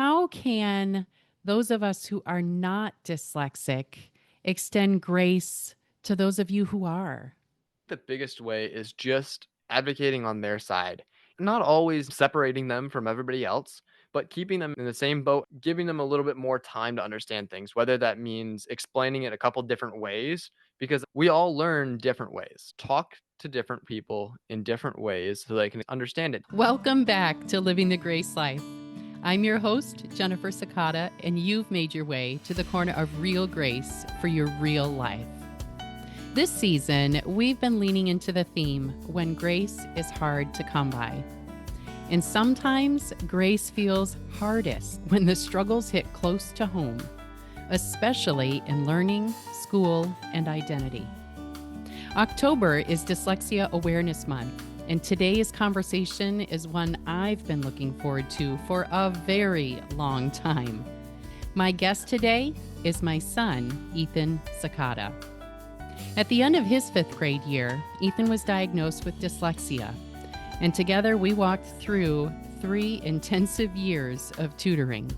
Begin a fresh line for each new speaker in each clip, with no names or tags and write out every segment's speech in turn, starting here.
how can those of us who are not dyslexic extend grace to those of you who are?
The biggest way is just advocating on their side, not always separating them from everybody else, but keeping them in the same boat, giving them a little bit more time to understand things, whether that means explaining it a couple different ways, because we all learn different ways. Talk to different people in different ways so they can understand it.
Welcome back to Living the Grace Life. I'm your host, Jennifer Sakata, and you've made your way to the corner of real grace for your real life. This season, we've been leaning into the theme, when grace is hard to come by. And sometimes grace feels hardest when the struggles hit close to home, especially in learning, school, and identity. October is Dyslexia Awareness Month, and today's conversation is one I've been looking forward to for a very long time. My guest today is my son, Ethan Sakata. At the end of his 5th grade year, Ethan was diagnosed with dyslexia, and together we walked through 3 intensive years of tutoring.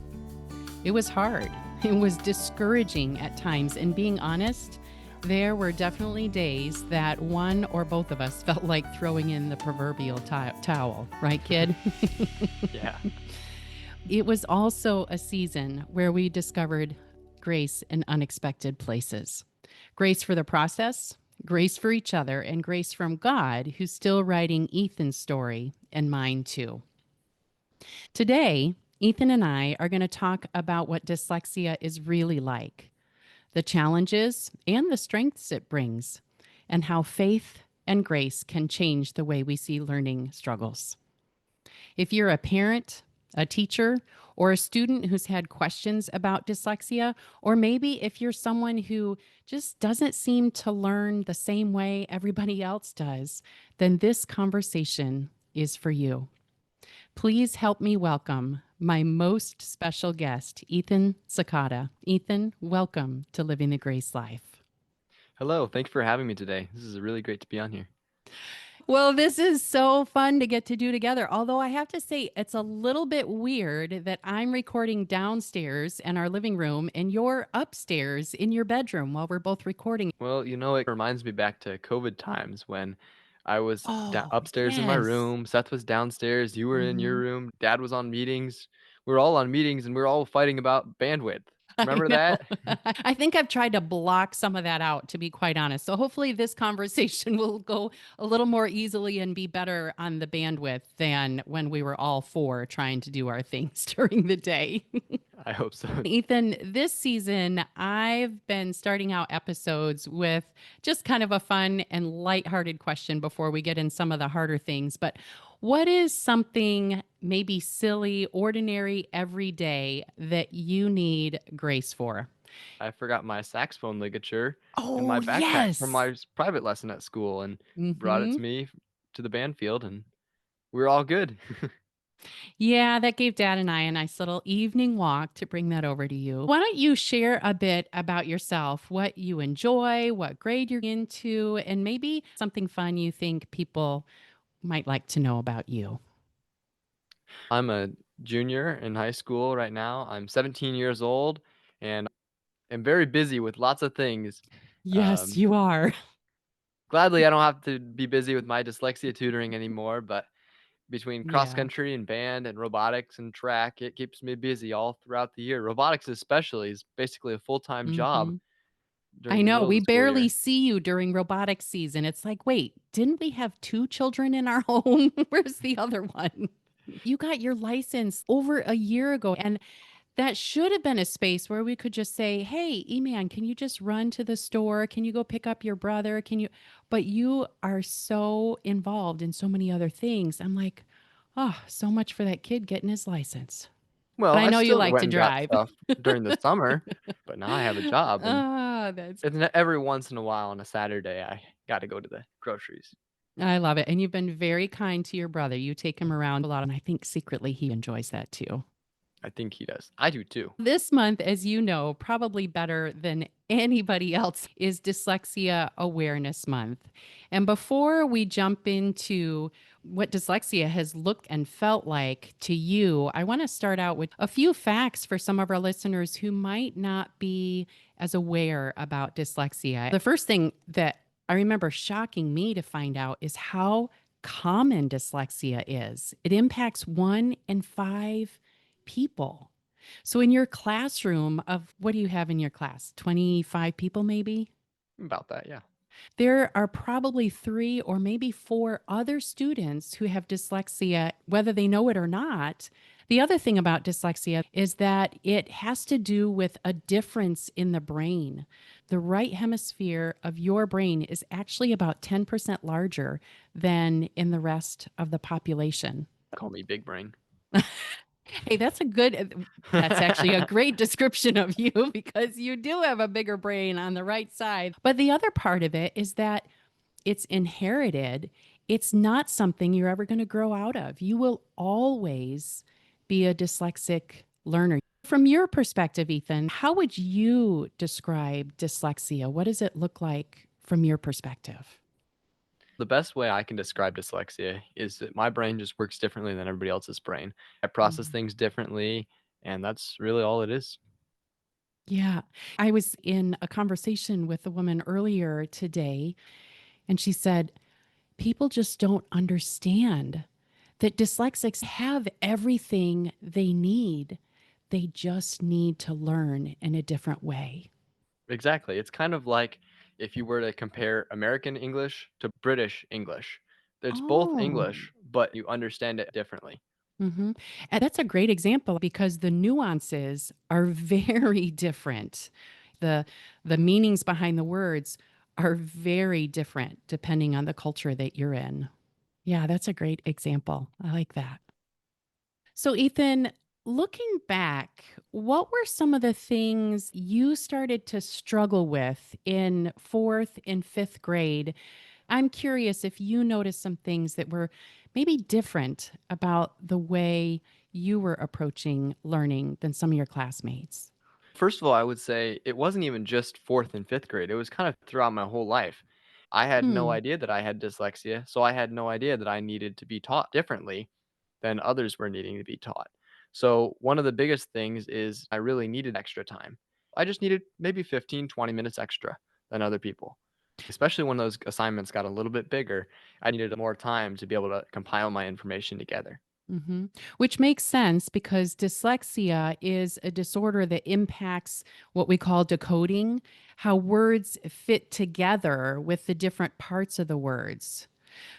It was hard. It was discouraging at times, and being honest, there were definitely days that one or both of us felt like throwing in the proverbial towel, right, kid?
Yeah.
It was also a season where we discovered grace in unexpected places. Grace for the process, grace for each other, and grace from God, who's still writing Ethan's story and mine too. Today, Ethan and I are going to talk about what dyslexia is really like, the challenges and the strengths it brings, and how faith and grace can change the way we see learning struggles. If you're a parent, a teacher, or a student who's had questions about dyslexia, or maybe if you're someone who just doesn't seem to learn the same way everybody else does, then this conversation is for you. Please help me welcome my most special guest, Ethan Sakata. Ethan, welcome to Living the Grace Life.
Hello. Thanks for having me today. This is really great to be on here.
Well, this is so fun to get to do together. Although I have to say, it's a little bit weird that I'm recording downstairs in our living room and you're upstairs in your bedroom while we're both recording.
Well, it reminds me back to COVID times when I was
Oh,
upstairs in my
yes.
room, Seth was downstairs, you were in your
Mhm.
room, Dad was on meetings. We were all on meetings and we were all fighting about bandwidth.
I
Remember
know.
that?
I think I've tried to block some of that out, to be quite honest. So hopefully this conversation will go a little more easily and be better on the bandwidth than when we were all four trying to do our things during the day.
I hope so.
Ethan, this season, I've been starting out episodes with just kind of a fun and lighthearted question before we get in some of the harder things. But what is something maybe silly, ordinary, everyday that you need grace for?
I forgot my saxophone ligature in
Oh,
my backpack from
yes.
my private lesson at school and brought it
Hmm.
to me to the band field and we were all good.
Yeah, that gave Dad and I a nice little evening walk to bring that over to you. Why don't you share a bit about yourself, what you enjoy, what grade you're into, and maybe something fun you think people might like to know about you?
I'm a junior in high school right now. I'm 17 years old and am very busy with lots of things.
Yes,
Um,
you are.
Gladly, I don't have to be busy with my dyslexia tutoring anymore, but between cross
Yeah.
country and band and robotics and track, it keeps me busy all throughout the year. Robotics, especially, is basically a full time job
Hmm. I
during the
know.
middle of
We
the school
barely
year.
see you during robotics season. It's like, wait, didn't we have two children in our home? Where's the other one? You got your license over a year ago. And that should have been a space where we could just say, hey, E-Man, can you just run to the store? Can you go pick up your brother? Can you? But you are so involved in so many other things. I'm like, oh, so much for that kid getting his license.
Well,
But I
I
know you
still
like
went
to
and got
drive.
stuff during the summer, but now I have a job, and
Ah, that's
every once in a while on a Saturday, I got to go to the groceries.
I love it. And you've been very kind to your brother. You take him around a lot, and I think secretly he enjoys that too.
I think he does. I do too.
This month, as you know, probably better than anybody else, is Dyslexia Awareness Month. And before we jump into what dyslexia has looked and felt like to you, I want to start out with a few facts for some of our listeners who might not be as aware about dyslexia. The first thing that I remember shocking me to find out is how common dyslexia is. It impacts 1 in 5 people. So in your classroom of what do you have in your class? 25 people maybe?
About that, yeah.
There are probably 3 or maybe 4 other students who have dyslexia whether they know it or not. The other thing about dyslexia is that it has to do with a difference in the brain. The right hemisphere of your brain is actually about 10% larger than in the rest of the population.
Call me big brain.
Hey, that's actually a great description of you because you do have a bigger brain on the right side. But the other part of it is that it's inherited. It's not something you're ever going to grow out of. You will always be a dyslexic learner. From your perspective, Ethan, how would you describe dyslexia? What does it look like from your perspective?
The best way I can describe dyslexia is that my brain just works differently than everybody else's brain. I process
Mm.
things differently, and that's really all it is.
Yeah. I was in a conversation with a woman earlier today, and she said, people just don't understand that dyslexics have everything they need. They just need to learn in a different way.
Exactly. It's kind of like if you were to compare American English to British English. It's both
Oh,
English, but you understand it differently.
hmm. And that's a great example because the nuances are very different. The the meanings behind the words are very different depending on the culture that you're in. Yeah, that's a great example. I like that. So, Ethan, looking back, what were some of the things you started to struggle with in fourth and fifth grade? I'm curious if you noticed some things that were maybe different about the way you were approaching learning than some of your classmates.
First of all, I would say it wasn't even just 4th and 5th grade. It was kind of throughout my whole life. I had no
Hmm.
idea that I had dyslexia, so I had no idea that I needed to be taught differently than others were needing to be taught. So, one of the biggest things is I really needed extra time. I just needed maybe 15, 20 minutes extra than other people. Especially when those assignments got a little bit bigger, I needed more time to be able to compile my information together.
Hmm. Which makes sense because dyslexia is a disorder that impacts what we call decoding, how words fit together with the different parts of the words.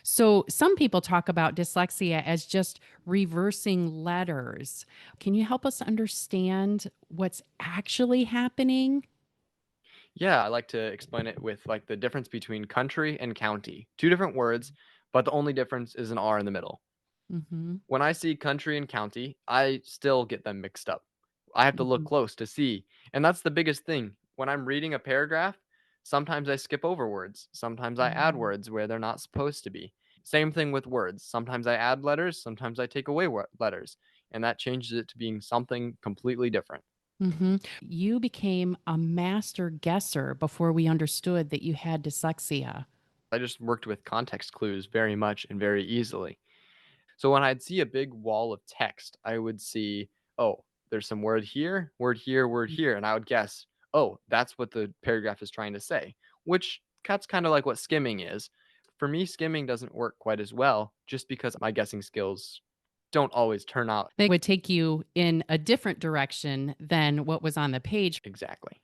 So, some people talk about dyslexia as just reversing letters. Can you help us understand what's actually happening?
Yeah, I like to explain it with like the difference between country and county. Two different words, but the only difference is an R in the middle.
Hmm.
When I see country and county, I still get them mixed up. I have to look
Hmm.
close to see. And that's the biggest thing. When I'm reading a paragraph, sometimes I skip over words. Sometimes I add words where they're not supposed to be. Same thing with words. Sometimes I add letters, sometimes I take away letters. And that changes it to being something completely different.
Hmm. You became a master guesser before we understood that you had dyslexia.
I just worked with context clues very much and very easily. So when I'd see a big wall of text, I would see, oh, there's some word here, word here. And I would guess, oh, that's what the paragraph is trying to say, which that's kind of like what skimming is. For me, skimming doesn't work quite as well just because my guessing skills don't always turn out
They would take you in a different direction than what was on the page.
exactly.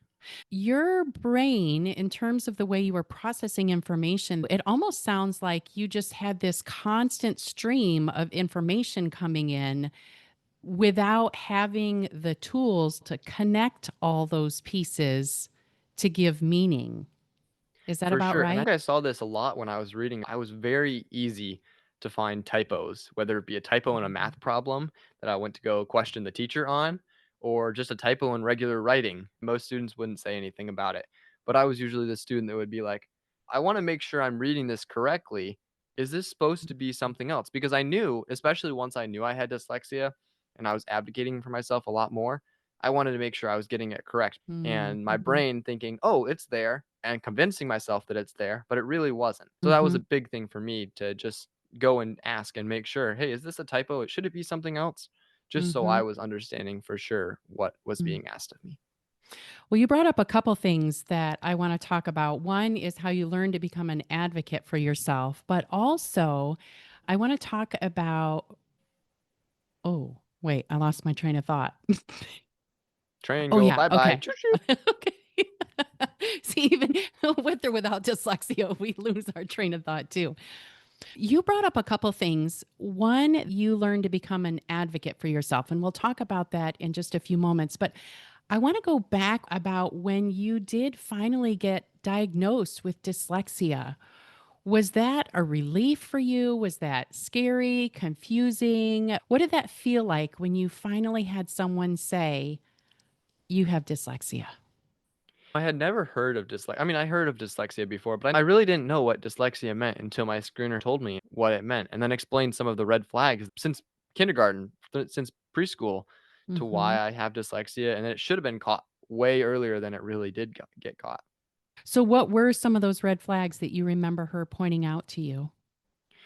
Your brain, in terms of the way you were processing information, it almost sounds like you just had this constant stream of information coming in without having the tools to connect all those pieces to give meaning. Is that
For
about
sure, and I
right?
think I saw this a lot when I was reading. I was very easy to find typos, whether it be a typo in a
Mhm.
math problem that I went to go question the teacher on, or just a typo in regular writing. Most students wouldn't say anything about it, but I was usually the student that would be like, "I wanna make sure I'm reading this correctly. Is this supposed to be something else?" Because I knew, especially once I knew I had dyslexia and I was advocating for myself a lot more, I wanted to make sure I was getting it correct. And my
Mm-hmm.
brain thinking, oh, it's there, and convincing myself that it's there, but it really wasn't. So that was
Mm-hmm.
a big thing for me to just go and ask and make sure, hey, is this a typo? Should it be something else? Just so
Mm-hmm.
I was understanding for sure what was
Mm.
being asked of me.
Well, you brought up a couple things that I want to talk about. One is how you learn to become an advocate for yourself, but also I want to talk about, oh, wait, I lost my train of thought.
Train
Oh,
go
yeah.
bye bye.
Okay.
Choo choo.
Okay. See, even with or without dyslexia, we lose our train of thought too. You brought up a couple things. One, you learn to become an advocate for yourself, and we'll talk about that in just a few moments. But I want to go back about when you did finally get diagnosed with dyslexia. Was that a relief for you? Was that scary, confusing? What did that feel like when you finally had someone say, you have dyslexia?
I had never heard of dyslexia. I mean, I heard of dyslexia before, but I really didn't know what dyslexia meant until my screener told me what it meant and then explained some of the red flags since kindergarten, since preschool, to
Hmm.
why I have dyslexia. And it should have been caught way earlier than it really did get caught.
So, what were some of those red flags that you remember her pointing out to you?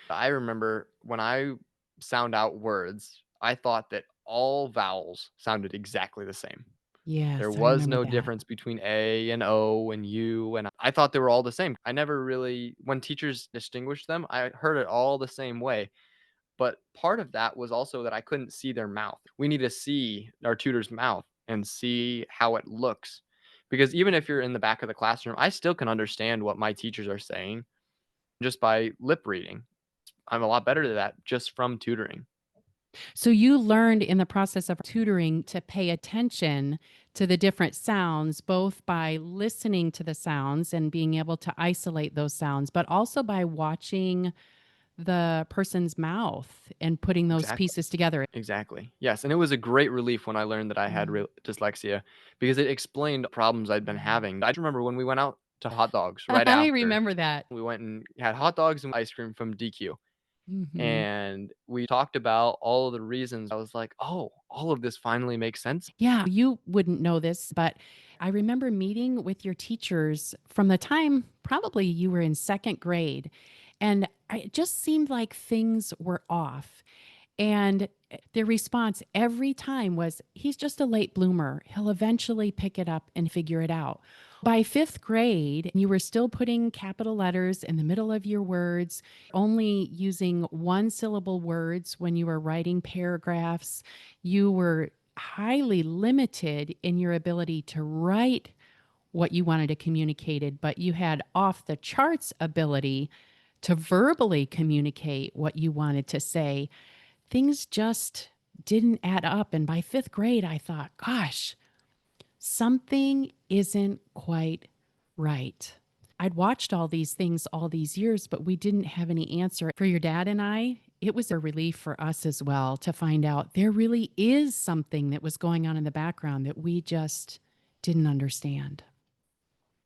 I remember when I sound out words, I thought that all vowels sounded exactly the same. There
Yes, I
was
remember
no
that.
difference between A and O and U, and I thought they were all the same. I never really when teachers distinguished them, I heard it all the same way, but part of that was also that I couldn't see their mouth. We need to see our tutor's mouth and see how it looks, because even if you're in the back of the classroom, I still can understand what my teachers are saying just by lip reading. I'm a lot better at that just from tutoring.
So you learned in the process of tutoring to pay attention to the different sounds, both by listening to the sounds and being able to isolate those sounds, but also by watching the person's mouth and putting those
Exactly.
pieces together.
Exactly. Yes, and it was a great relief when I learned that I had
Mm.
dyslexia because it explained problems I'd been
Mm.
having. I remember when we went out to hot dogs right
I
after,
remember that.
we went and had hot dogs and ice cream from DQ,
Hmm.
and we talked about all of the reasons. I was like, "Oh, all of this finally makes sense."
Yeah, you wouldn't know this, but I remember meeting with your teachers from the time probably you were in second grade. And it just seemed like things were off. And their response every time was, he's just a late bloomer. He'll eventually pick it up and figure it out. By fifth grade, you were still putting capital letters in the middle of your words, only using one syllable words when you were writing paragraphs. You were highly limited in your ability to write what you wanted to communicate, but you had off the charts ability to verbally communicate what you wanted to say. Things just didn't add up. And by fifth grade, I thought, gosh, something isn't quite right. I'd watched all these things all these years, but we didn't have any answer. For your dad and I, it was a relief for us as well to find out there really is something that was going on in the background that we just didn't understand.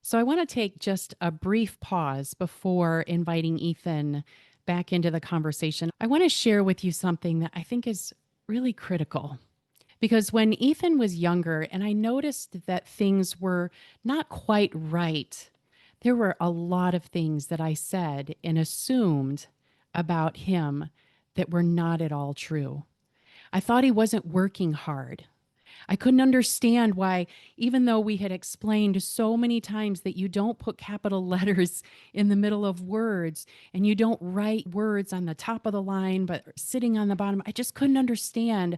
So I want to take just a brief pause before inviting Ethan back into the conversation. I want to share with you something that I think is really critical. Because when Ethan was younger and I noticed that things were not quite right, there were a lot of things that I said and assumed about him that were not at all true. I thought he wasn't working hard. I couldn't understand why, even though we had explained so many times that you don't put capital letters in the middle of words and you don't write words on the top of the line, but sitting on the bottom, I just couldn't understand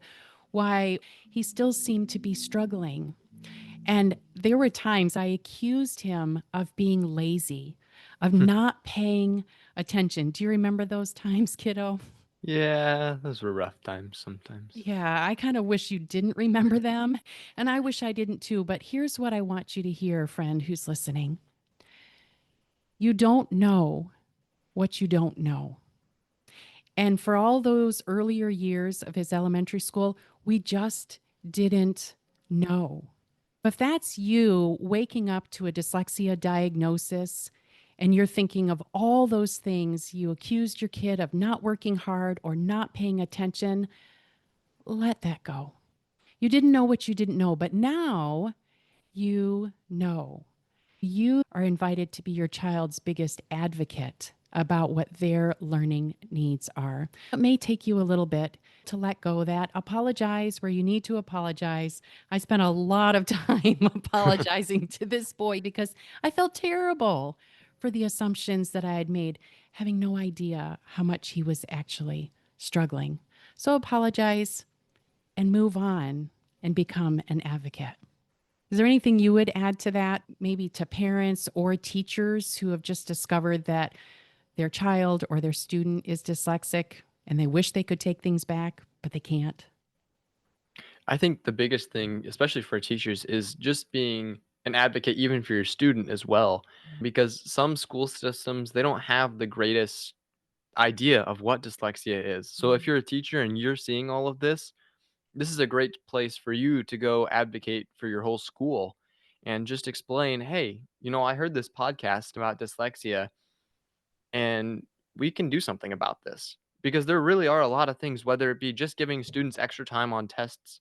why he still seemed to be struggling. And there were times I accused him of being lazy, of not paying attention. Do you remember those times, kiddo?
Yeah, those were rough times sometimes.
Yeah, I kind of wish you didn't remember them. And I wish I didn't too. But here's what I want you to hear, friend who's listening. You don't know what you don't know. And for all those earlier years of his elementary school, we just didn't know. If that's you waking up to a dyslexia diagnosis and you're thinking of all those things you accused your kid of not working hard or not paying attention, let that go. You didn't know what you didn't know, but now you know. You are invited to be your child's biggest advocate about what their learning needs are. It may take you a little bit to let go of that. Apologize where you need to apologize. I spent a lot of time apologizing to this boy because I felt terrible for the assumptions that I had made, having no idea how much he was actually struggling. So apologize and move on and become an advocate. Is there anything you would add to that, maybe to parents or teachers who have just discovered that their child or their student is dyslexic and they wish they could take things back, but they can't?
I think the biggest thing, especially for teachers, is just being an advocate even for your student as well, because some school systems, they don't have the greatest idea of what dyslexia is. So if
Mhm.
you're a teacher and you're seeing all of this is a great place for you to go advocate for your whole school and just explain, "Hey, I heard this podcast about dyslexia and we can do something about this." Because there really are a lot of things, whether it be just giving students extra time on tests.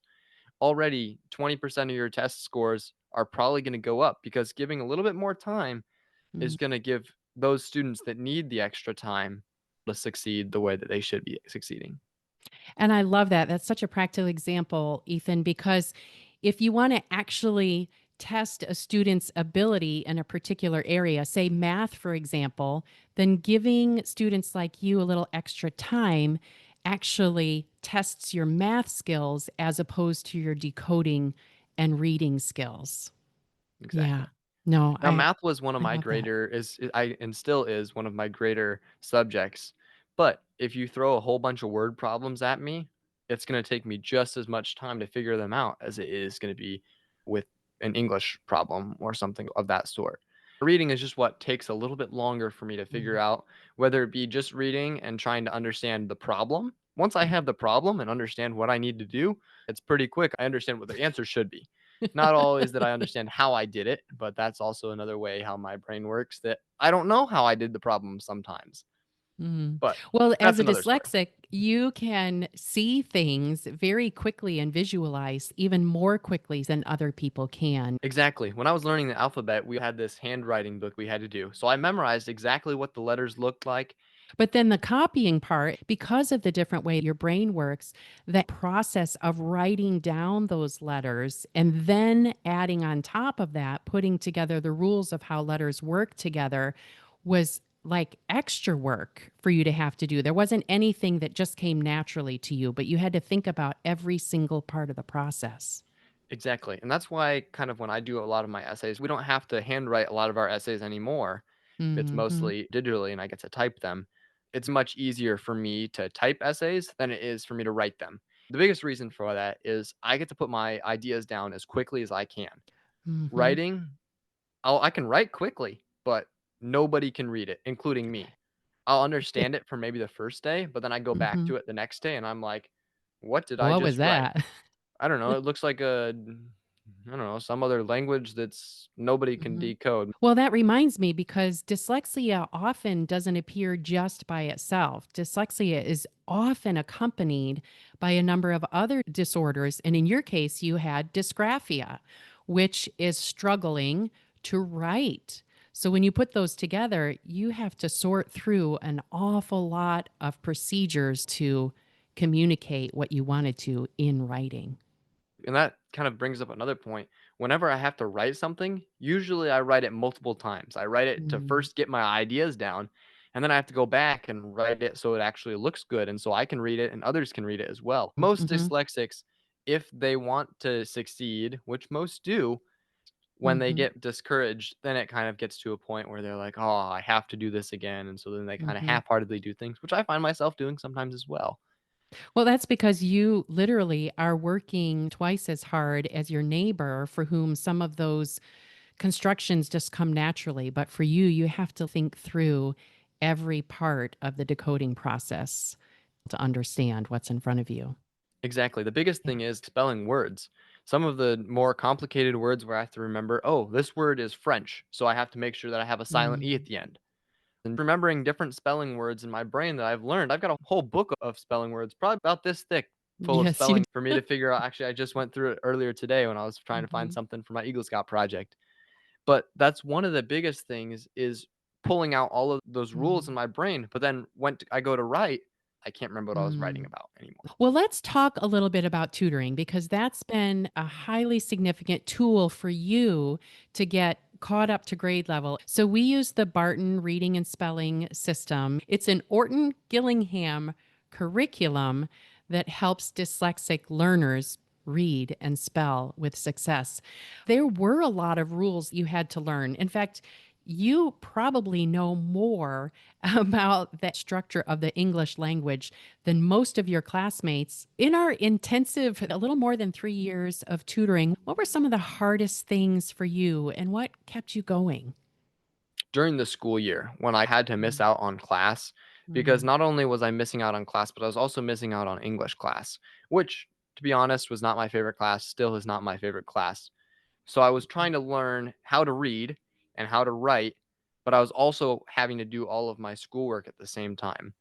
Already 20% of your test scores are probably going to go up because giving a little bit more time is
Mm.
going to give those students that need the extra time to succeed the way that they should be succeeding.
And I love that. That's such a practical example, Ethan, because if you want to actually test a student's ability in a particular area, say math, for example, then giving students like you a little extra time actually tests your math skills as opposed to your decoding and reading skills. Yeah.
Exactly.
No,
Now,
I
math was one of
I
my
love that.
greater is I and still is one of my greater subjects. But if you throw a whole bunch of word problems at me, it's going to take me just as much time to figure them out as it is going to be with an English problem or something of that sort. Reading is just what takes a little bit longer for me to figure
Mhm.
out, whether it be just reading and trying to understand the problem. Once I have the problem and understand what I need to do, it's pretty quick. I understand what the answer should be. Not always that I understand how I did it, but that's also another way how my brain works that I don't know how I did the problem sometimes.
Mhm.
But
Well, as
that's
a
another story.
dyslexic, you can see things very quickly and visualize even more quickly than other people can.
Exactly. When I was learning the alphabet, we had this handwriting book we had to do. So I memorized exactly what the letters looked like.
But then the copying part, because of the different way your brain works, that process of writing down those letters and then adding on top of that, putting together the rules of how letters work together was like extra work for you to have to do. There wasn't anything that just came naturally to you, but you had to think about every single part of the process.
Exactly. And that's why kind of when I do a lot of my essays, we don't have to handwrite a lot of our essays anymore. It's
Mhm.
mostly digitally and I get to type them. It's much easier for me to type essays than it is for me to write them. The biggest reason for that is I get to put my ideas down as quickly as I can.
Mhm.
Writing, I can write quickly, but nobody can read it, including me. I'll understand it for maybe the first day, but then I go back
Mhm.
to it the next day and I'm like, "What did I
What was
just write?"
that?
I don't know, it looks like I don't know, some other language that's nobody can
Mhm.
decode.
Well, that reminds me because dyslexia often doesn't appear just by itself. Dyslexia is often accompanied by a number of other disorders. And in your case, you had dysgraphia, which is struggling to write. So when you put those together, you have to sort through an awful lot of procedures to communicate what you wanted to in writing.
And that kind of brings up another point. Whenever I have to write something, usually I write it multiple times. I write it to
Mm.
first get my ideas down, and then I have to go back and write it so it actually looks good and so I can read it and others can read it as well. Most
Mhm.
dyslexics, if they want to succeed, which most do, when they
Mhm.
get discouraged, then it kind of gets to a point where they're like, "Oh, I have to do this again." And so then they kind of
Mhm.
half-heartedly do things, which I find myself doing sometimes as well.
Well, that's because you literally are working twice as hard as your neighbor for whom some of those constructions just come naturally. But for you, you have to think through every part of the decoding process to understand what's in front of you.
Exactly. The biggest
Yeah.
thing is spelling words. Some of the more complicated words where I have to remember, oh, this word is French, so I have to make sure that I have a silent E at
Mm.
the end. And remembering different spelling words in my brain that I've learned, I've got a whole book of spelling words, probably about this thick. full of
Yes, you
spelling for me to figure out. Actually, I just went through it earlier today when I was trying to find
Mhm.
something for my Eagle Scout project. But that's one of the biggest things is pulling out all of those rules in
Mm.
my brain, but then I go to write, I can't remember what I was writing
Mm.
about anymore.
Well, let's talk a little bit about tutoring because that's been a highly significant tool for you to get caught up to grade level. So we use the Barton reading and spelling system. It's an Orton Gillingham curriculum that helps dyslexic learners read and spell with success. There were a lot of rules you had to learn. In fact, you probably know more about the structure of the English language than most of your classmates. In our intensive, a little more than 3 years of tutoring, what were some of the hardest things for you and what kept you going?
During the school year when I had to miss
Mm,
out on class, because
mm,
not only was I missing out on class, but I was also missing out on English class, which, to be honest, was not my favorite class, still is not my favorite class. So I was trying to learn how to read and how to write, but I was also having to do all of my schoolwork at the same time.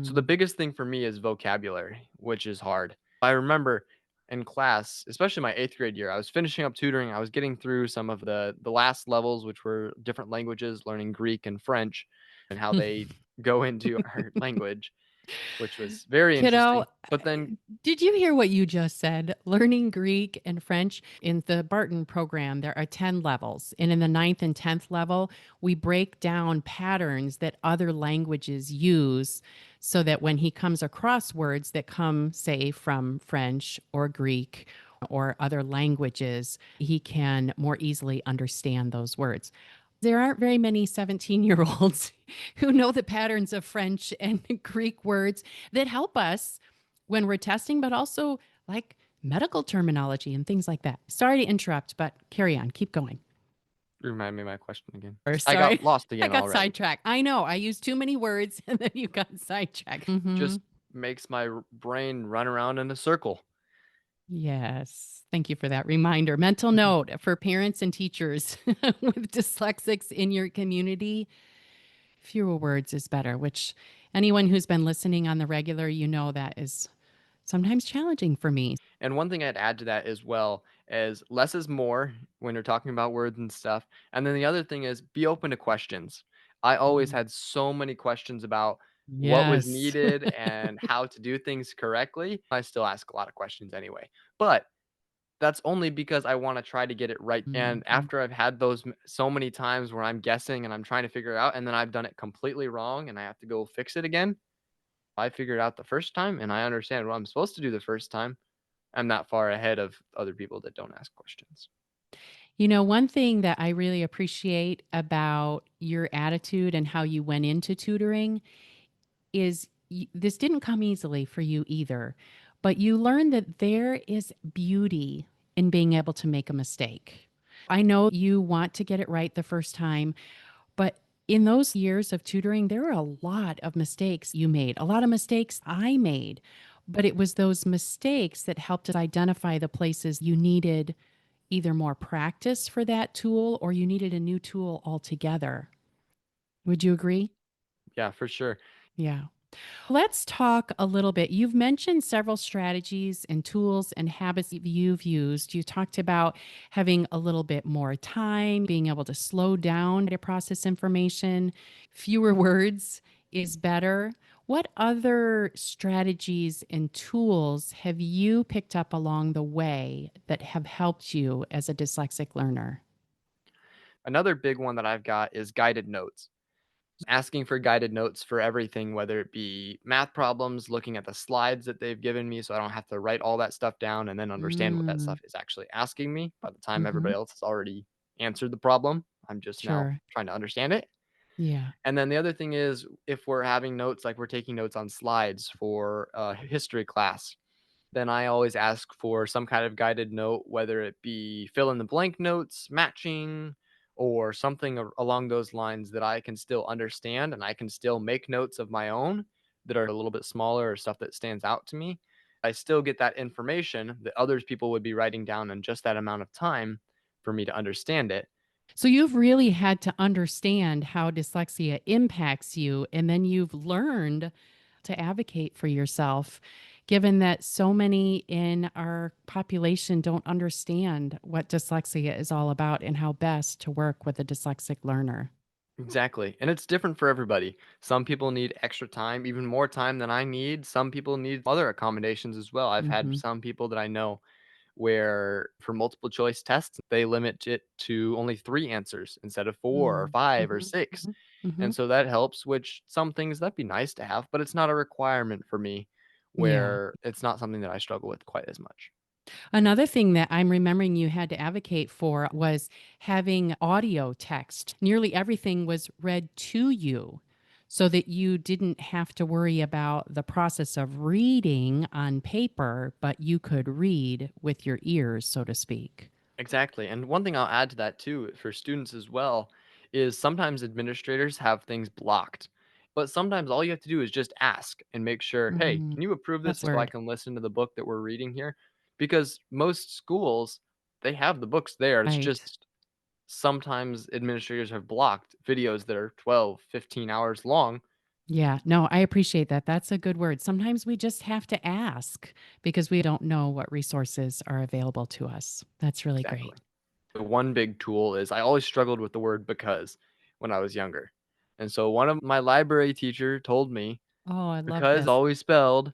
So the
mm,
biggest thing for me is vocabulary, which is hard. I remember in class, especially my 8th grade year, I was finishing up tutoring. I was getting through some of the last levels, which were different languages, learning Greek and French and how they go into our language, which was very
Kiddo,
interesting. But then
did you hear what you just said? Learning Greek and French in the Barton program, there are 10 levels. And in the ninth and 10th level, we break down patterns that other languages use so that when he comes across words that come, say, from French or Greek or other languages, he can more easily understand those words. There aren't very many 17-year-olds who know the patterns of French and Greek words that help us when we're testing, but also like medical terminology and things like that. Sorry to interrupt, but carry on, keep going.
remind me of my question again.
Or
I got
sorry,
lost
I
again
got
already.
sidetracked. I know I used too many words and then you got sidetracked.
Just makes my brain run around in a circle.
Yes. Thank you for that reminder. Mental note for parents and teachers with dyslexics in your community, fewer words is better, which anyone who's been listening on the regular, you know that is sometimes challenging for me.
And one thing I'd add to that as well is less is more when you're talking about words and stuff. And then the other thing is be open to questions. I always
Mm.
had so many questions about what was
Yes.
needed and how to do things correctly. I still ask a lot of questions anyway, but that's only because I want to try to get it right. And
Mhm.
after I've had those so many times where I'm guessing and I'm trying to figure it out, and then I've done it completely wrong and I have to go fix it again, I figured it out the first time and I understand what I'm supposed to do the first time. I'm not far ahead of other people that don't ask questions.
You know, one thing that I really appreciate about your attitude and how you went into tutoring is this didn't come easily for you either, but you learned that there is beauty in being able to make a mistake. I know you want to get it right the first time, but in those years of tutoring, there were a lot of mistakes you made, a lot of mistakes I made. But it was those mistakes that helped us identify the places you needed either more practice for that tool or you needed a new tool altogether. Would you agree?
Yeah, for sure.
Yeah. Let's talk a little bit. You've mentioned several strategies and tools and habits that you've used. You talked about having a little bit more time, being able to slow down to process information, fewer words is better. What other strategies and tools have you picked up along the way that have helped you as a dyslexic learner?
Another big one that I've got is guided notes. Asking for guided notes for everything, whether it be math problems, looking at the slides that they've given me so I don't have to write all that stuff down and then understand what that
Mm,
stuff is actually asking me by the time
hmm.
everybody else has already answered the problem. I'm just now
Sure.
trying to understand it.
Yeah.
And then the other thing is if we're having notes, like we're taking notes on slides for history class, then I always ask for some kind of guided note, whether it be fill in the blank notes, matching, or something along those lines that I can still understand and I can still make notes of my own that are a little bit smaller or stuff that stands out to me. I still get that information that others people would be writing down in just that amount of time for me to understand it.
So you've really had to understand how dyslexia impacts you, and then you've learned to advocate for yourself. given that so many in our population don't understand what dyslexia is all about and how best to work with a dyslexic learner.
Exactly. And it's different for everybody. Some people need extra time, even more time than I need. Some people need other accommodations as well. I've had
Hmm.
some people that I know where for multiple choice tests, they limit it to only 3 answers instead of 4 or
Mm.
5 or
Hmm.
6.
Hmm. Hmm.
And so that helps, which some things that'd be nice to have, but it's not a requirement for me
Yeah.
where it's not something that I struggle with quite as much.
Another thing that I'm remembering you had to advocate for was having audio text. Nearly everything was read to you so that you didn't have to worry about the process of reading on paper, but you could read with your ears, so to speak.
Exactly. And one thing I'll add to that too for students as well is sometimes administrators have things blocked. But sometimes all you have to do is just ask and make sure, hey,
Mm,
can you approve this
that's
so I
word.
can listen to the book that we're reading here? Because most schools, they have the books there. It's
Right.
just sometimes administrators have blocked videos that are 12, 15 hours long.
Yeah, no, I appreciate that. That's a good word. Sometimes we just have to ask because we don't know what resources are available to us. That's really
Exactly.
great.
The one big tool is I always struggled with the word because when I was younger. And so one of my library teacher told me
Oh, I love
because
this.
always spelled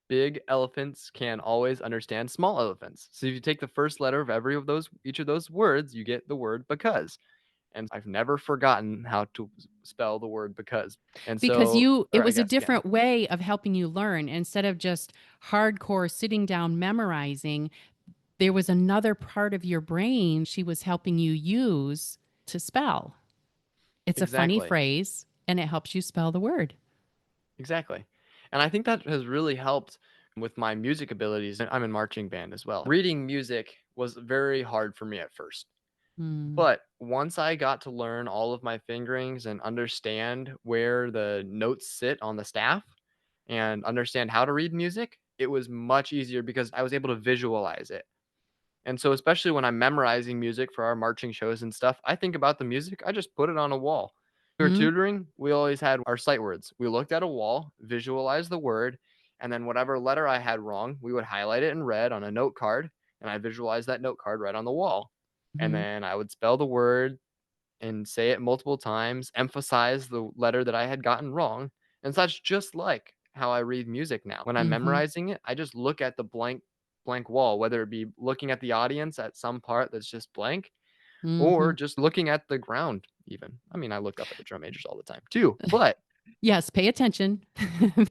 big elephants can always understand small elephants. So if you take the first letter of every of those each of those words, you get the word because. And I've never forgotten how to spell the word because. And
Because
so
it
or I
was a
guess yeah.
different way of helping you learn. Instead of just hardcore sitting down memorizing, there was another part of your brain she was helping you use to spell. It's a funny
Exactly.
phrase and it helps you spell the word.
Exactly. And I think that has really helped with my music abilities. And I'm in marching band as well. Reading music was very hard for me at first.
Mm.
But once I got to learn all of my fingerings and understand where the notes sit on the staff and understand how to read music, it was much easier because I was able to visualize it. And so, especially when I'm memorizing music for our marching shows and stuff, I think about the music, I just put it on a wall. For
Mm.
tutoring, we always had our sight words. We looked at a wall, visualized the word, and then whatever letter I had wrong, we would highlight it in red on a note card, and I visualized that note card right on the wall. And
Mhm.
then I would spell the word and say it multiple times, emphasize the letter that I had gotten wrong. And so that's just like how I read music now. When I'm
Mhm.
memorizing it, I just look at the blank wall, whether it be looking at the audience at some part that's just blank or
Mhm.
just looking at the ground even. I mean, I look up at the drum majors all the time too, but
Yes, pay attention.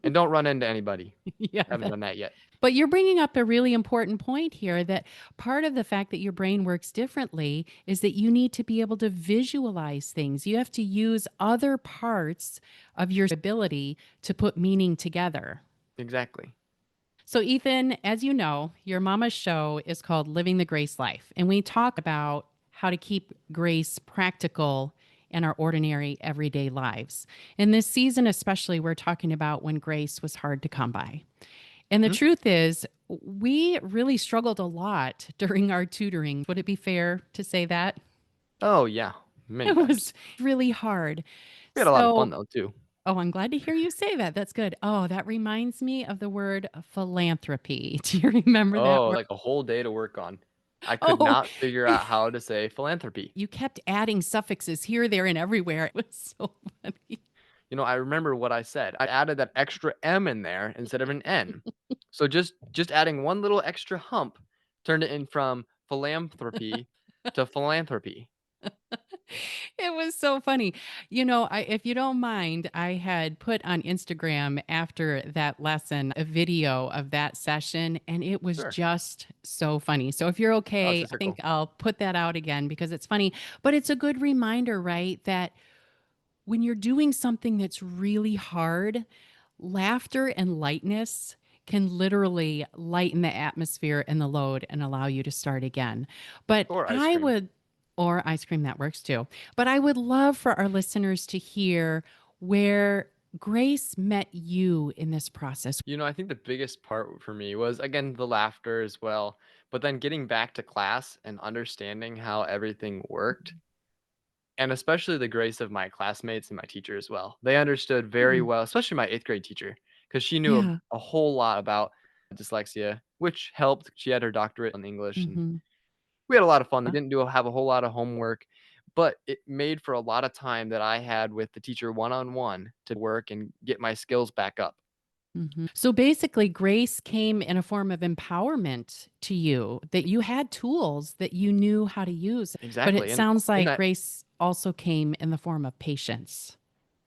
and don't run into anybody.
Yeah,
Haven't done that yet.
but you're bringing up a really important point here that part of the fact that your brain works differently is that you need to be able to visualize things. You have to use other parts of your ability to put meaning together.
Exactly.
So, Ethan, as you know, your mama's show is called Living the Grace Life. And we talk about how to keep grace practical in our ordinary everyday lives. In this season, especially, we're talking about when grace was hard to come by. And the
Mhm.
truth is, we really struggled a lot during our tutoring. Would it be fair to say that?
Oh yeah, many
It
times.
was really hard.
We had a lot of fun
So,
though too.
oh, I'm glad to hear you say that. That's good. Oh, that reminds me of the word philanthropy. Do you remember that
Oh,
word?
like a whole day to work on. I could
Oh,
not figure out how to say philanthropy.
you kept adding suffixes here, there, and everywhere. It was so funny.
I remember what I said. I added that extra M in there instead of an N. So just adding one little extra hump turned it in from philanthropy to philanthropy.
It was so funny. If you don't mind, I had put on Instagram after that lesson a video of that session, and it was
Sure.
just so funny. So if you're
Oh, it's
okay,
a
I think
circle.
I'll put that out again because it's funny. But it's a good reminder, right? That when you're doing something that's really hard, laughter and lightness can literally lighten the atmosphere and the load and allow you to start again. But
Or ice
I
cream.
would, or ice cream, that works too. But I would love for our listeners to hear where grace met you in this process.
I think the biggest part for me was again the laughter as well, but then getting back to class and understanding how everything worked. And especially the grace of my classmates and my teacher as well. They understood very
Hmm.
well, especially my 8th grade teacher. because she knew
Yeah.
a whole lot about dyslexia, which helped. She had her doctorate in English, and
Hmm.
we had a lot of fun. We didn't have a whole lot of homework, but it made for a lot of time that I had with the teacher one-on-one to work and get my skills back up.
So basically, grace came in a form of empowerment to you, that you had tools that you knew how to use. But it
Exactly, and
sounds
in
like
that
grace also came in the form of patience.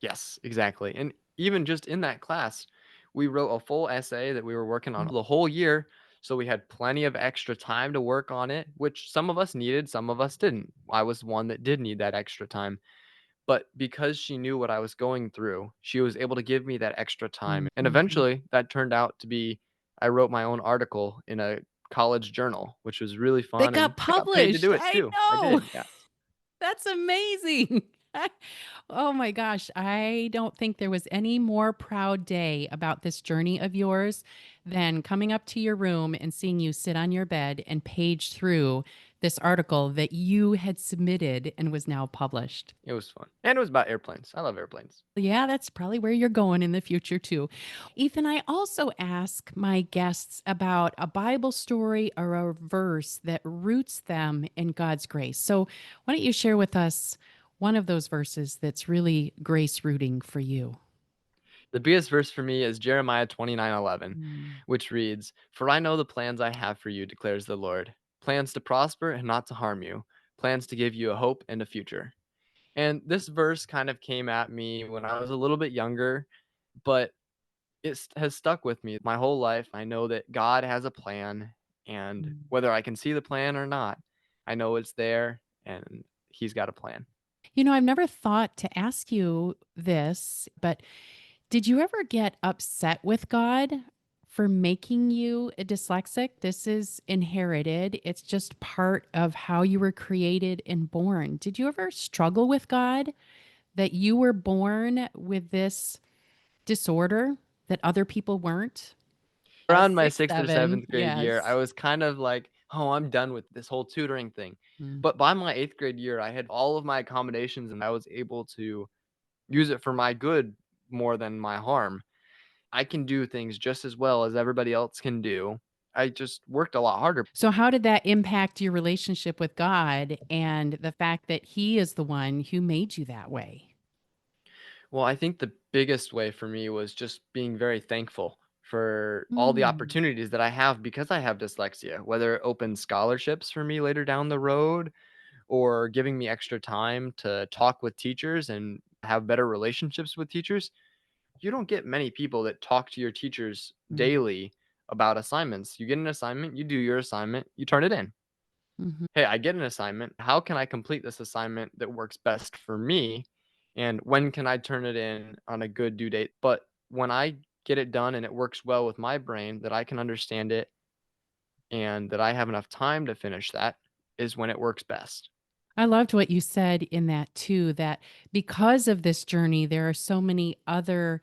yes, exactly, and even just in that class, we wrote a full essay that we were working on the whole year, so we had plenty of extra time to work on it, which some of us needed, some of us didn't. I was one that did need that extra time, but because she knew what I was going through, she was able to give me that extra time, and
Mhm.
eventually, that turned out to be I wrote my own article in a college journal, which was really
That
fun, and
got
I got paid to
published.
do it
I
too. I
know.
did, yeah.
That's amazing. Oh my gosh. I don't think there was any more proud day about this journey of yours than coming up to your room and seeing you sit on your bed and page through this article that you had submitted and was now published.
It was fun, and it was about airplanes. I love airplanes.
Yeah, that's probably where you're going in the future too. Ethan, I also ask my guests about a Bible story or a verse that roots them in God's grace. So, why don't you share with us one of those verses that's really grace rooting for you?
The biggest verse for me is Jeremiah 29:11,
Mm.
which reads, "For I know the plans I have for you, declares the Lord, plans to prosper and not to harm you, plans to give you a hope and a future." And this verse kind of came at me when I was a little bit younger, but has stuck with me my whole life. I know that God has a plan, and whether I can see the plan or not, I know it's there and He's got a plan.
You know, I've never thought to ask you this, but did you ever get upset with God for making you a dyslexic? This is inherited. It's just part of how you were created and born. Did you ever struggle with God that you were born with this disorder that other people weren't?
Around my
Six,
6th or
seven.
7th grade year, I
Yes.
was kind of like, "Oh, I'm done with this whole tutoring thing."
Mm.
But by my 8th grade year, I had all of my accommodations and I was able to use it for my good more than my harm. I can do things just as well as everybody else can do. I just worked a lot harder.
So, how did that impact your relationship with God and the fact that He is the one who made you that way?
Well, I think the biggest way for me was just being very thankful for all the
Mm.
opportunities that I have because I have dyslexia, whether it opens scholarships for me later down the road or giving me extra time to talk with teachers and have better relationships with teachers. You don't get many people that talk to your teachers
Mm.
daily about assignments. You get an assignment, you do your assignment, you turn it in.
Mhm.
Hey, I get an assignment. How can I complete this assignment that works best for me? And when can I turn it in on a good due date? But when I get it done and it works well with my brain, that I can understand it and that I have enough time to finish that is when it works best.
I loved what you said in that too, that because of this journey, there are so many other,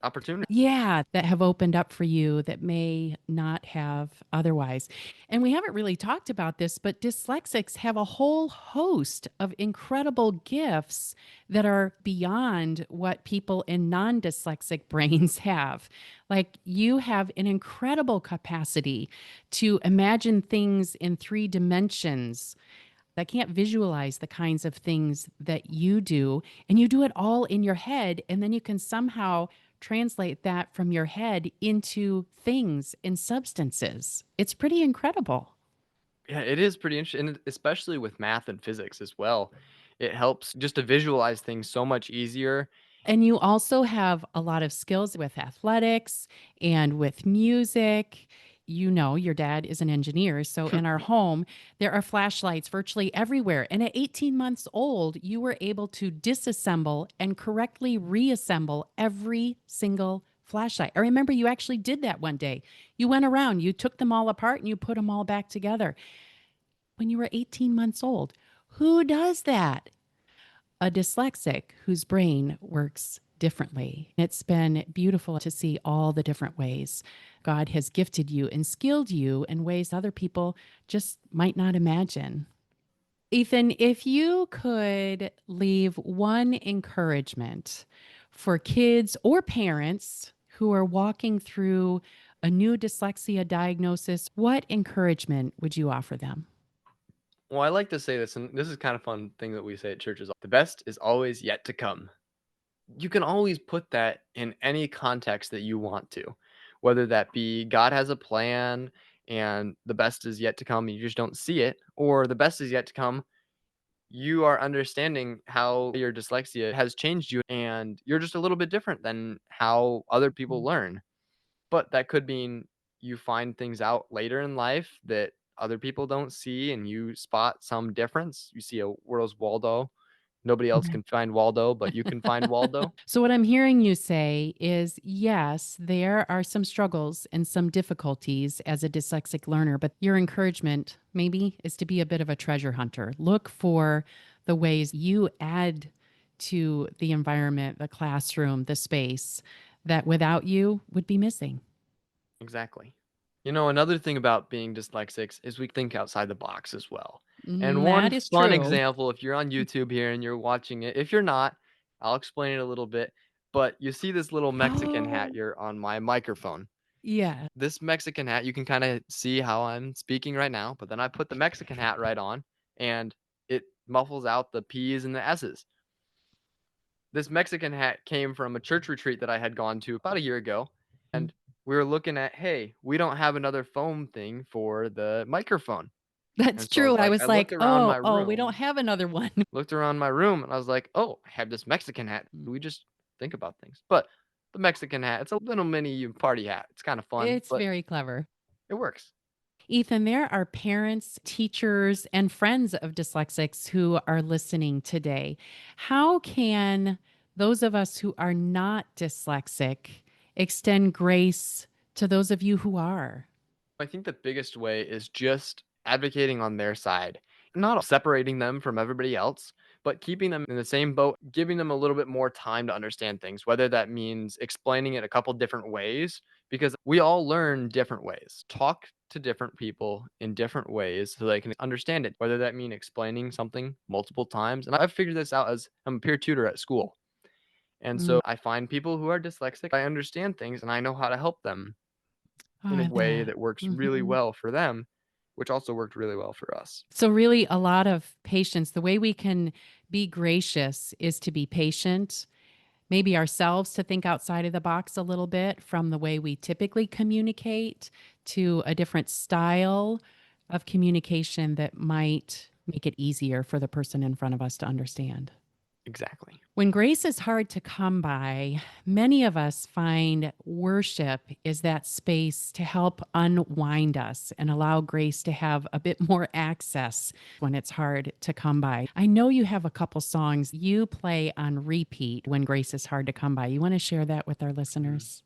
Opportunity.
yeah, that have opened up for you that may not have otherwise. And we haven't really talked about this, but dyslexics have a whole host of incredible gifts that are beyond what people in non dyslexic brains have. Like you have an incredible capacity to imagine things in 3 dimensions. I can't visualize the kinds of things that you do. And you do it all in your head. And then you can somehow translate that from your head into things in substances. It's pretty incredible.
Yeah, it is pretty interesting, and especially with math and physics as well. It helps just to visualize things so much easier.
And you also have a lot of skills with athletics and with music. You know, your dad is an engineer. So in our home, there are flashlights virtually everywhere. And at 18 months old, you were able to disassemble and correctly reassemble every single flashlight. I remember you actually did that one day. You went around, you took them all apart and you put them all back together when you were 18 months old. Who does that? A dyslexic whose brain works differently. It's been beautiful to see all the different ways God has gifted you and skilled you in ways other people just might not imagine. Ethan, if you could leave one encouragement for kids or parents who are walking through a new dyslexia diagnosis, what encouragement would you offer them?
Well, I like to say this, and this is kind of fun thing that we say at churches. The best is always yet to come. You can always put that in any context that you want to, whether that be God has a plan and the best is yet to come, you just don't see it, or the best is yet to come, you are understanding how your dyslexia has changed you and you're just a little bit different than how other people learn. But that could mean you find things out later in life that other people don't see and you spot some difference. You see a Where's Waldo? Nobody else
Right.
can find Waldo, but you can find Waldo.
So, what I'm hearing you say is yes, there are some struggles and some difficulties as a dyslexic learner, but your encouragement maybe is to be a bit of a treasure hunter. Look for the ways you add to the environment, the classroom, the space that without you would be missing.
Exactly. Another thing about being dyslexics is we think outside the box as well. And one
That is
fun
true.
example, if you're on YouTube here and you're watching it, if you're not, I'll explain it a little bit. But you see this little Mexican hat
Oh,
here on my microphone.
yeah.
This Mexican hat, you can kind of see how I'm speaking right now, but then I put the Mexican hat right on and it muffles out the P's and the S's. This Mexican hat came from a church retreat that I had gone to about a year ago.
Mm.
And we were looking at, hey, we don't have another foam thing for the microphone.
That's
And so I
true.
was
I
like,
was
I
like,
looked around my
oh, we don't
room,
have another one.
and I was like, oh, I have this Mexican hat. We just think about things. But the Mexican hat, it's a little mini party hat. It's kind of fun,
It's
but
very clever.
it works.
Ethan, there are parents, teachers, and friends of dyslexics who are listening today. How can those of us who are not dyslexic extend grace to those of you who are?
I think the biggest way is just advocating on their side, not separating them from everybody else, but keeping them in the same boat, giving them a little bit more time to understand things, whether that means explaining it a couple different ways, because we all learn different ways. Talk to different people in different ways so they can understand it, whether that mean explaining something multiple times. And I've figured this out as I'm a peer tutor at school. And
Mm.
so I find people who are dyslexic, I understand things and I know how to help them
Oh,
in a
I love
way
that.
that works really
Mhm.
well for them, which also worked really well for us.
So, really, a lot of patience. The way we can be gracious is to be patient, maybe ourselves to think outside of the box a little bit from the way we typically communicate to a different style of communication that might make it easier for the person in front of us to understand.
Exactly.
When grace is hard to come by, many of us find worship is that space to help unwind us and allow grace to have a bit more access when it's hard to come by. I know you have a couple songs you play on repeat when grace is hard to come by. You want to share that with our
Mhm.
listeners?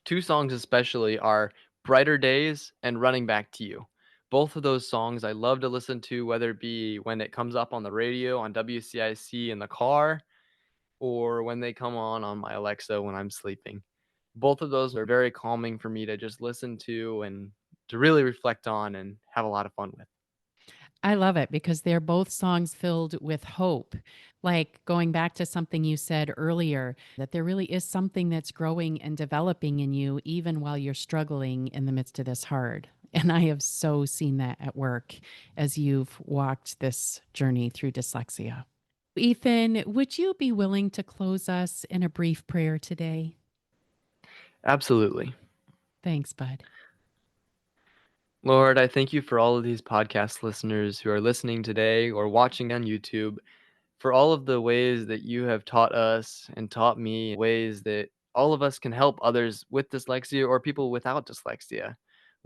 2 songs especially are "Brighter Days" and "Running Back to You." Both of those songs I love to listen to, whether it be when it comes up on the radio on WCIC in the car or when they come on my Alexa when I'm sleeping. Both of those are very calming for me to just listen to and to really reflect on and have a lot of fun with.
I love it because they're both songs filled with hope. Like going back to something you said earlier, that there really is something that's growing and developing in you, even while you're struggling in the midst of this hard. And I have so seen that at work as you've walked this journey through dyslexia. Ethan, would you be willing to close us in a brief prayer today?
Absolutely.
Thanks, bud.
Lord, I thank you for all of these podcast listeners who are listening today or watching on YouTube, for all of the ways that you have taught us and taught me, ways that all of us can help others with dyslexia or people without dyslexia.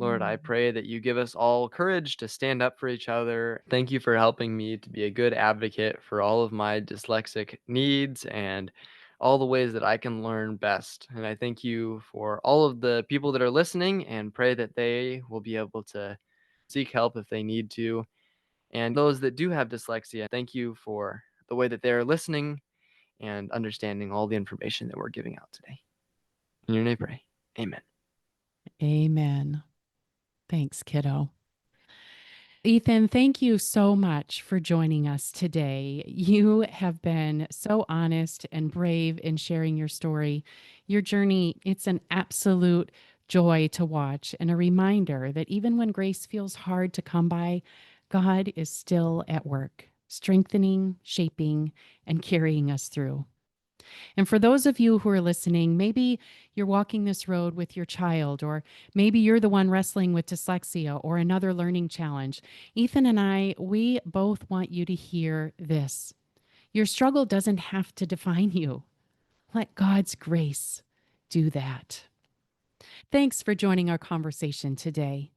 Lord, I
Mm.
pray that you give us all courage to stand up for each other. Thank you for helping me to be a good advocate for all of my dyslexic needs and all the ways that I can learn best. And I thank you for all of the people that are listening and pray that they will be able to seek help if they need to. And those that do have dyslexia, thank you for the way that they're listening and understanding all the information that we're giving out today. In your name, I pray. Amen.
Amen. Thanks, kiddo. Ethan, thank you so much for joining us today. You have been so honest and brave in sharing your story. Your journey, it's an absolute joy to watch and a reminder that even when grace feels hard to come by, God is still at work, strengthening, shaping, and carrying us through. And for those of you who are listening, maybe you're walking this road with your child, or maybe you're the one wrestling with dyslexia or another learning challenge. Ethan and I, we both want you to hear this. Your struggle doesn't have to define you. Let God's grace do that. Thanks for joining our conversation today.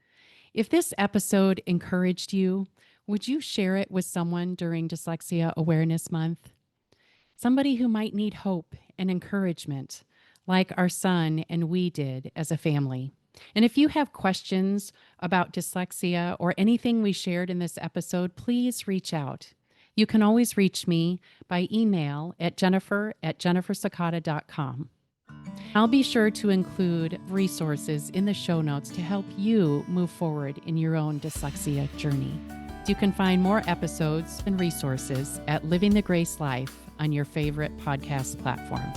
If this episode encouraged you, would you share it with someone during Dyslexia Awareness Month? Somebody who might need hope and encouragement, like our son and we did as a family. And if you have questions about dyslexia or anything we shared in this episode, please reach out. You can always reach me by email at jennifer@jennifersakata.com. I'll be sure to include resources in the show notes to help you move forward in your own dyslexia journey. You can find more episodes and resources at Living the Grace Life on your favorite podcast platform.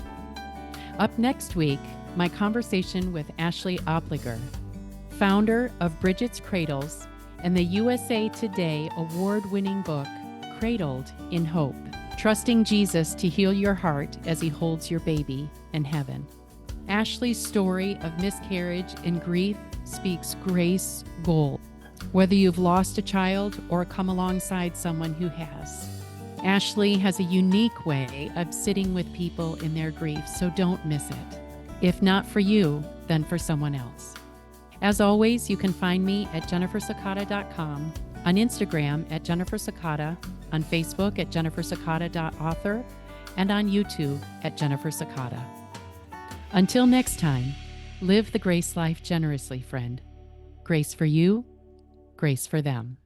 Up next week, my conversation with Ashley Opliger, founder of Bridget's Cradles and the USA Today award-winning book, Cradled in Hope, trusting Jesus to heal your heart as he holds your baby in heaven. Ashley's story of miscarriage and grief speaks grace gold, whether you've lost a child or come alongside someone who has. Ashley has a unique way of sitting with people in their grief, so don't miss it. If not for you, then for someone else. As always, you can find me at jennifersakata.com, on Instagram at jennifersakata, on Facebook at jennifersakata.author, and on YouTube at jennifersakata. Until next time, live the grace life generously, friend. Grace for you, grace for them.